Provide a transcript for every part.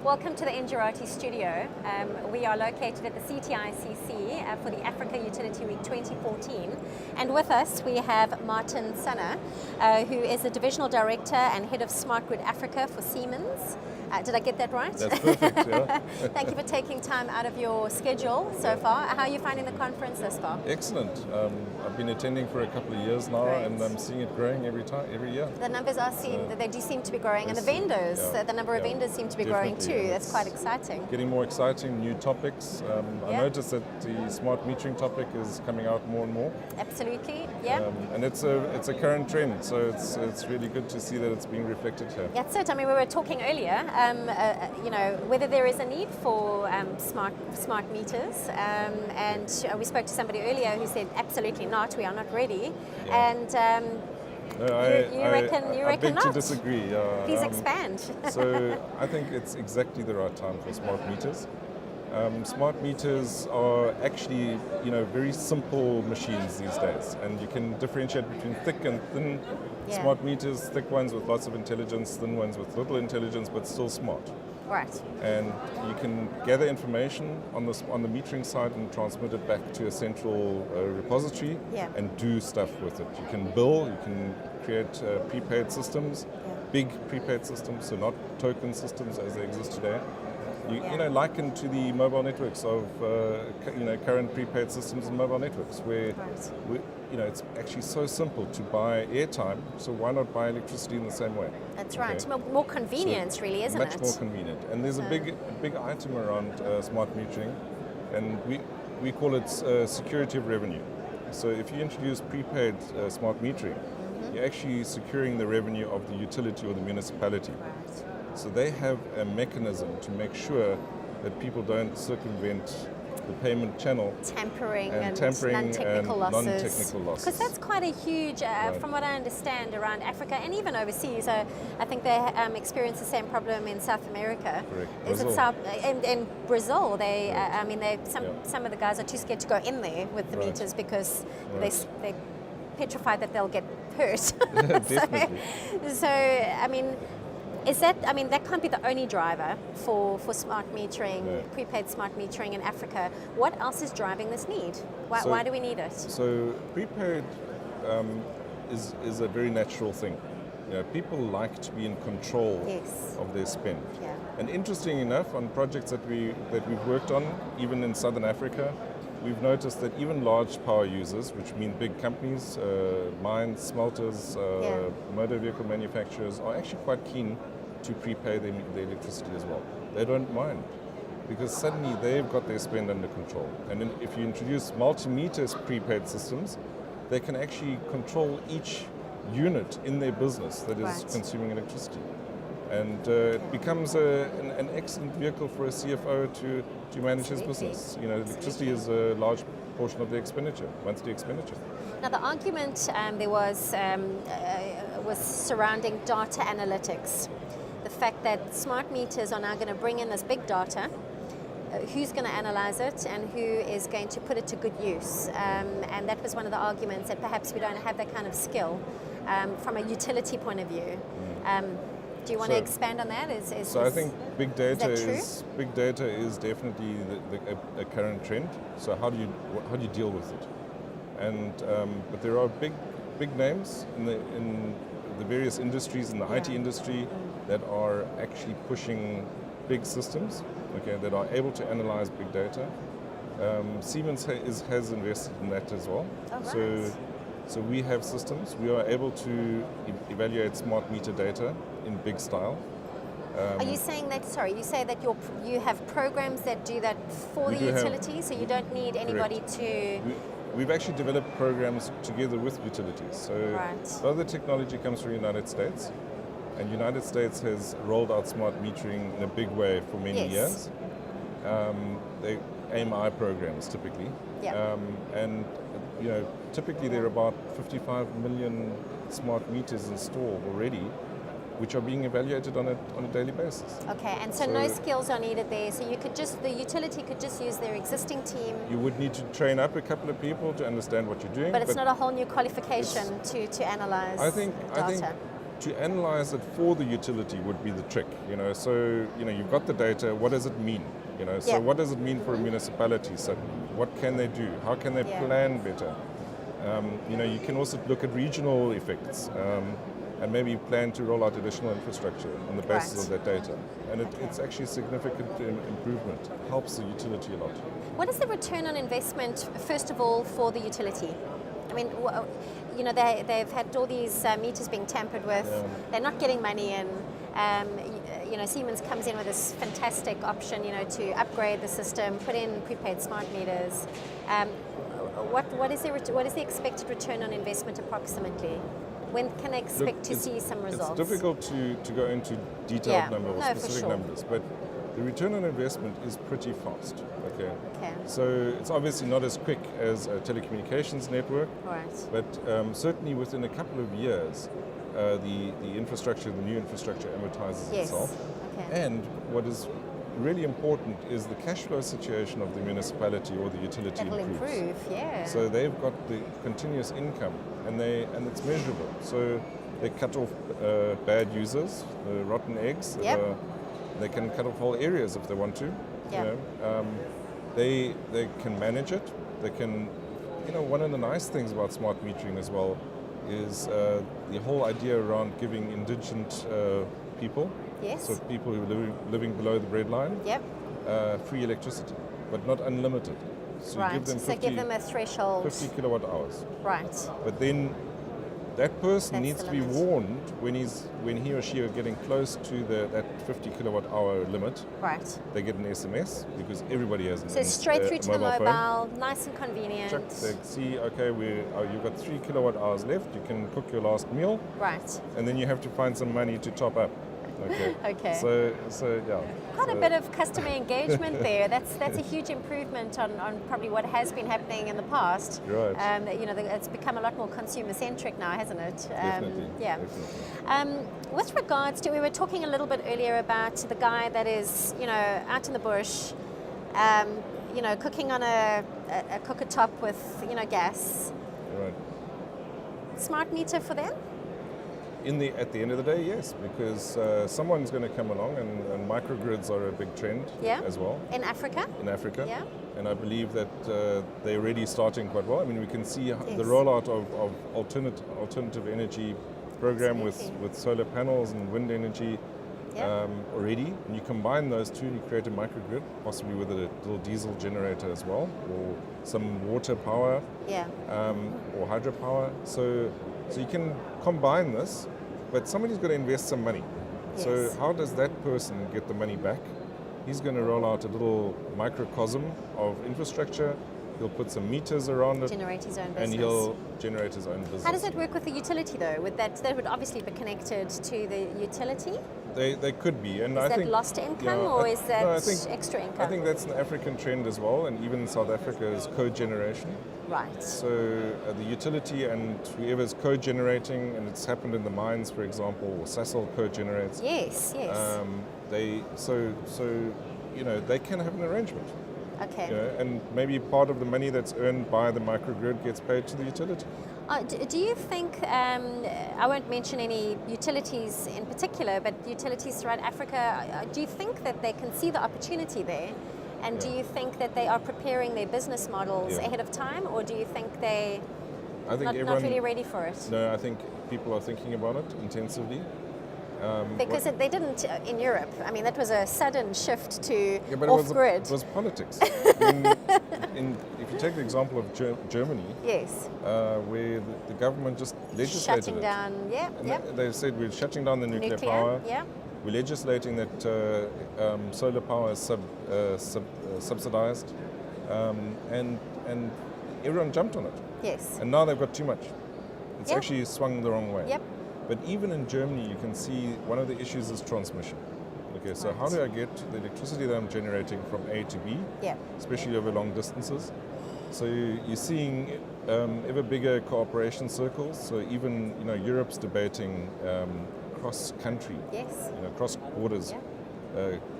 Welcome to the Engerati studio. We are located at the CTICC for the Africa Utility Week 2014. And with us we have Martin Sanne, who is the Divisional Director and Head of Smart Grid Africa for Siemens. Did I get that right? That's perfect, yeah. Thank you for taking time out of your schedule so far. How are you finding the conference thus far? Excellent. I've been attending for a couple of years now. Great. And I'm seeing it growing every year. The numbers they do seem to be growing, and the vendors, the number of vendors seem to be growing too. Yeah. That's quite exciting. Getting more exciting, new topics. I noticed that the smart metering topic is coming out more and more. Absolutely, yeah. And it's a current trend, so it's really good to see that it's being reflected here. That's it. I mean, we were talking earlier, whether there is a need for smart meters, and we spoke to somebody earlier who said absolutely not. We are not ready, and. You reckon not? I beg not? to disagree. Please expand. So I think it's exactly the right time for smart meters. Smart meters are actually, very simple machines these days, and you can differentiate between thick and thin smart meters. Thick ones with lots of intelligence, thin ones with little intelligence, but still smart. Right. And you can gather information on the metering side and transmit it back to a central repository and do stuff with it. You can bill, you can create prepaid systems, big prepaid systems, so not token systems as they exist today. Likened to the mobile networks of current prepaid systems and mobile networks, where it's actually so simple to buy airtime. So why not buy electricity in the same way? That's right. More convenience, really, isn't it? Much more convenient. And there's a big item around smart metering, and we call it security of revenue. So if you introduce prepaid smart metering, you're actually securing the revenue of the utility or the municipality. Right. So they have a mechanism to make sure that people don't circumvent the payment channel. Tampering and non-technical losses. Because that's quite a huge, from what I understand, around Africa and even overseas. I think they experience the same problem in South America. Correct. Is Brazil. In Brazil, some of the guys are too scared to go in there with the meters because they're petrified that they'll get hurt. Definitely. So I mean. That can't be the only driver for smart metering, prepaid smart metering in Africa. What else is driving this need? Why do we need it? So prepaid is a very natural thing. People like to be in control of their spend. Yeah. And interesting enough, on projects that we've worked on, even in Southern Africa, we've noticed that even large power users, which mean big companies, mines, smelters, motor vehicle manufacturers, are actually quite keen to prepay the electricity as well. They don't mind, because suddenly they've got their spend under control. And then if you introduce multi-meter prepaid systems, they can actually control each unit in their business that is consuming electricity. And it becomes an excellent vehicle for a CFO to manage his business. Electricity is a large portion of the expenditure, monthly expenditure. Now the argument there was surrounding data analytics. The fact that smart meters are now going to bring in this big data, who's going to analyze it and who is going to put it to good use. And that was one of the arguments, that perhaps we don't have that kind of skill from a utility point of view. Do you want to expand on that? I think big data is definitely a current trend. So how do you deal with it? And but there are big names in the various industries, in the IT industry, that are actually pushing big systems, that are able to analyze big data. Siemens has invested in that as well. Oh, right. So we have systems. We are able to evaluate smart meter data in big style. Are you saying that? Sorry, you say that you have programs that do that for the utility, so you don't need anybody to. We've actually developed programs together with utilities. So a lot of the technology comes from the United States, and the United States has rolled out smart metering in a big way for many years. They AMI programs typically, and typically there are about 55 million smart meters installed already, which are being evaluated on a daily basis. Okay, and so no skills are needed there. So the utility could just use their existing team. You would need to train up a couple of people to understand what you're doing. But it's not a whole new qualification to analyze data. to analyze it for the utility would be the trick. So you've got the data. What does it mean? So Yeah. what does it mean for a municipality? So what can they do? How can they plan better? You can also look at regional effects and maybe plan to roll out additional infrastructure on the basis of that data. And it's actually a significant improvement. It helps the utility a lot. What is the return on investment, first of all, for the utility? I mean, they've had all these meters being tampered with. Yeah. They're not getting money in. Siemens comes in with this fantastic option, to upgrade the system, put in prepaid smart meters. What is the expected return on investment approximately? When can they expect to see some results? It's difficult to go into detailed numbers or specific numbers, but the return on investment is pretty fast. Okay. So it's obviously not as quick as a telecommunications network, right. but certainly within a couple of years, the new infrastructure amortizes itself. Okay. And what is really important is the cash flow situation of the municipality or the utility It'll improve, yeah. So they've got the continuous income, and it's measurable. So they cut off bad users, the rotten eggs. Yep. They can cut off whole areas if they want to. Yeah. They can manage it. They can. One of the nice things about smart metering as well is the whole idea around giving indigent people. Yes. So people who are living below the breadline. Yep. Free electricity, but not unlimited. So right. Give them a threshold. 50 kilowatt hours. Right. But then that person needs to be limit. warned when he or she are getting close to that 50 kilowatt hour limit. Right. They get an SMS because everybody has an So straight through to the mobile mobile, phone. nice and convenient. Check, they see, okay, you've got 3 kilowatt hours left. You can cook your last meal. Right. And then you have to find some money to top up. Okay. Okay. So yeah. Quite a bit of customer engagement there. That's a huge improvement on probably what has been happening in the past. Right. It's become a lot more consumer centric now, hasn't it? Definitely. Yeah. Definitely. With regards to, we were talking a little bit earlier about the guy that is, out in the bush, cooking on a cooker top with, gas. Right. Smart meter for them? At the end of the day, yes, because someone's going to come along, and microgrids are a big trend as well. In Africa? In Africa. Yeah. And I believe that they're already starting quite well. I mean, we can see the rollout of alternative energy program with solar panels and wind energy already. And you combine those two, and you create a microgrid, possibly with a little diesel generator as well, or some water power, or hydropower. So you can combine this, but somebody's got to invest some money. Yes. So how does that person get the money back? He's going to roll out a little microcosm of infrastructure. He'll put some meters around it. Generate his own business. And he'll generate his own business. How does it work with the utility though? That would obviously be connected to the utility? They could be. And is that lost income or is that extra income? I think that's an African trend as well, and even in South Africa is co-generation. Right. So the utility and whoever's co-generating, and it's happened in the mines, for example, or Sasol co-generates. Yes. They can have an arrangement. Okay. And maybe part of the money that's earned by the microgrid gets paid to the utility. Do you think, I won't mention any utilities in particular, but utilities throughout Africa, do you think that they can see the opportunity there? And do you think that they are preparing their business models ahead of time, or do you think not really ready for it? No, I think people are thinking about it intensively. Because they didn't in Europe. I mean, that was a sudden shift to off-grid. It was politics. If you take the example of Germany, yes, where the government just legislated shutting down, They said we're shutting down the nuclear power. Yeah. We're legislating that solar power is subsidized, and everyone jumped on it. Yes. And now they've got too much. It's actually swung the wrong way. Yep. But even in Germany, you can see one of the issues is transmission. Okay, so how do I get the electricity that I'm generating from A to B, especially over long distances? So you're seeing ever bigger cooperation circles. So even Europe's debating cross-country, cross borders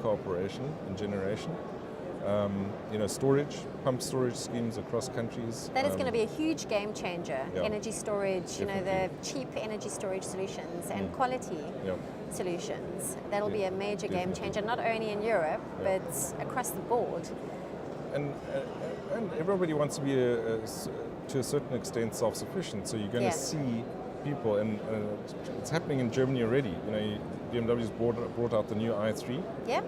cooperation and generation. storage, pump storage schemes across countries. That is going to be a huge game changer. Yeah. Energy storage, the cheap energy storage solutions and quality solutions. That'll be a major game changer, not only in Europe, but across the board. And everybody wants to be, to a certain extent, self-sufficient. So you're going to see people, and it's happening in Germany already. BMW's brought out the new i3. Yeah.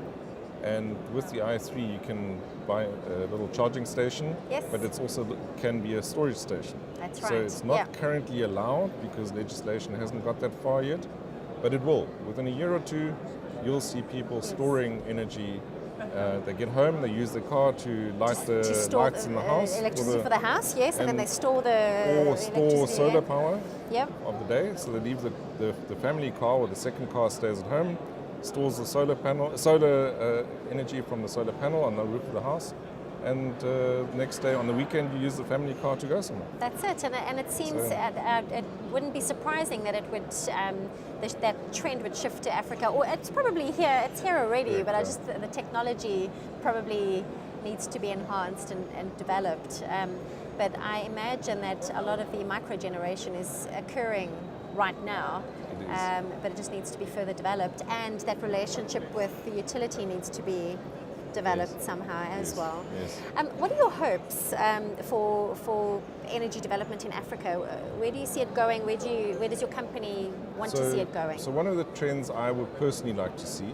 And with the i3, you can buy a little charging station, but it's also can be a storage station. That's right. So it's not currently allowed because legislation hasn't got that far yet, but it will. Within a year or two, you'll see people storing energy. They get home, they use the car to light the lights in the house. Electricity for the house, yes, and then they store the or store solar power of the day. So they leave the family car, or the second car stays at home, stores the solar energy from the solar panel on the roof of the house, and next day on the weekend you use the family car to go somewhere. That's it, and it seems it wouldn't be surprising that it would that trend would shift to Africa, or it's probably here. It's here already, but the technology probably needs to be enhanced and developed. But I imagine that a lot of the microgeneration is occurring right now. But it just needs to be further developed, and that relationship with the utility needs to be developed somehow as well. Yes. What are your hopes for energy development in Africa? Where do you see it going? Where does your company want to see it going? So one of the trends I would personally like to see,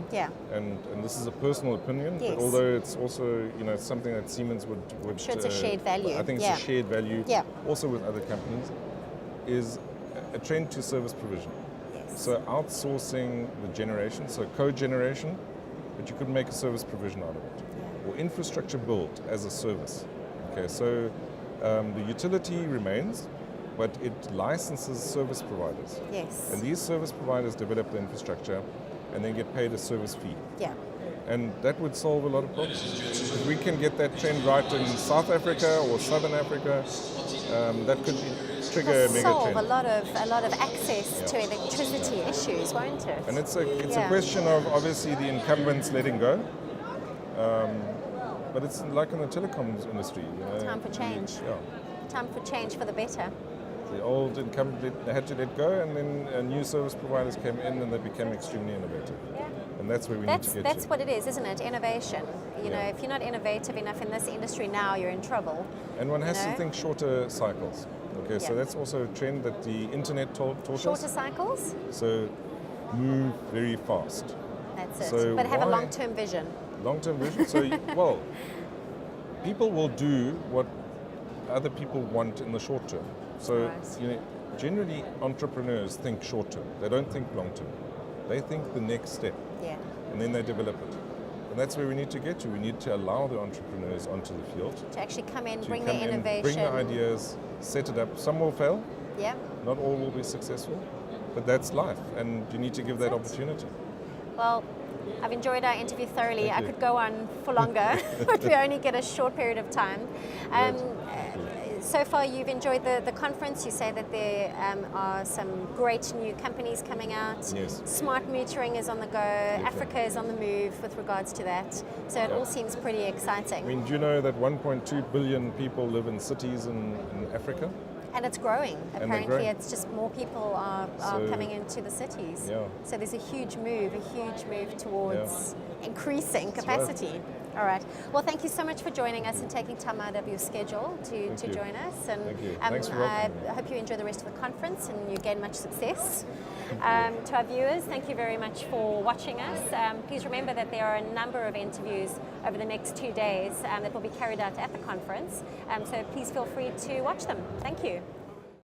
and this is a personal opinion, but although it's also something that Siemens would I'm sure it's a shared value. I think it's a shared value also with other companies, is a trend to service provision. So outsourcing the generation, so co-generation, but you could make a service provision out of it. Or infrastructure built as a service. Okay, so the utility remains, but it licenses service providers. Yes. And these service providers develop the infrastructure and then get paid a service fee. Yeah. And that would solve a lot of problems. If we can get that trend right in South Africa or Southern Africa, that could trigger a mega solve trend. a lot of access to electricity issues, won't it? And it's a question of obviously the incumbents letting go, but it's like in the telecoms industry. Time for change. Time for change for the better. The old incumbent had to let go, and then new service providers came in, and they became extremely innovative. Yeah. And that's where we need to get to. That's what it is, isn't it? Innovation. If you're not innovative enough in this industry now, you're in trouble. And one has to think shorter cycles. Okay, so that's also a trend that the internet taught us. Shorter cycles? So move very fast. That's it. So but have a long-term vision. Long-term vision. So, people will do what other people want in the short term. So, generally entrepreneurs think short term. They don't think long term. They think the next step. Yeah. And then they develop it. And that's where we need to get to. We need to allow the entrepreneurs onto the field. To actually come in, bring the innovation. Bring the ideas, set it up. Some will fail. Yeah. Not all will be successful. But that's life. And you need to give that opportunity. Well, I've enjoyed our interview thoroughly. I could go on for longer, but we only get a short period of time. So far, you've enjoyed the conference. You say that there are some great new companies coming out. Yes. Smart metering is on the go. Definitely. Africa is on the move with regards to that. So it all seems pretty exciting. I mean, do you know that 1.2 billion people live in cities in Africa? And it's growing. Apparently, it's just more people are coming into the cities. Yeah. So there's a huge move towards increasing capacity. Right. All right. Well, thank you so much for joining us and taking time out of your schedule to join us. And thank you. Thanks for welcoming me. I hope you enjoy the rest of the conference and you gain much success. To our viewers, thank you very much for watching us. Please remember that there are a number of interviews over the next 2 days that will be carried out at the conference. So please feel free to watch them. Thank you.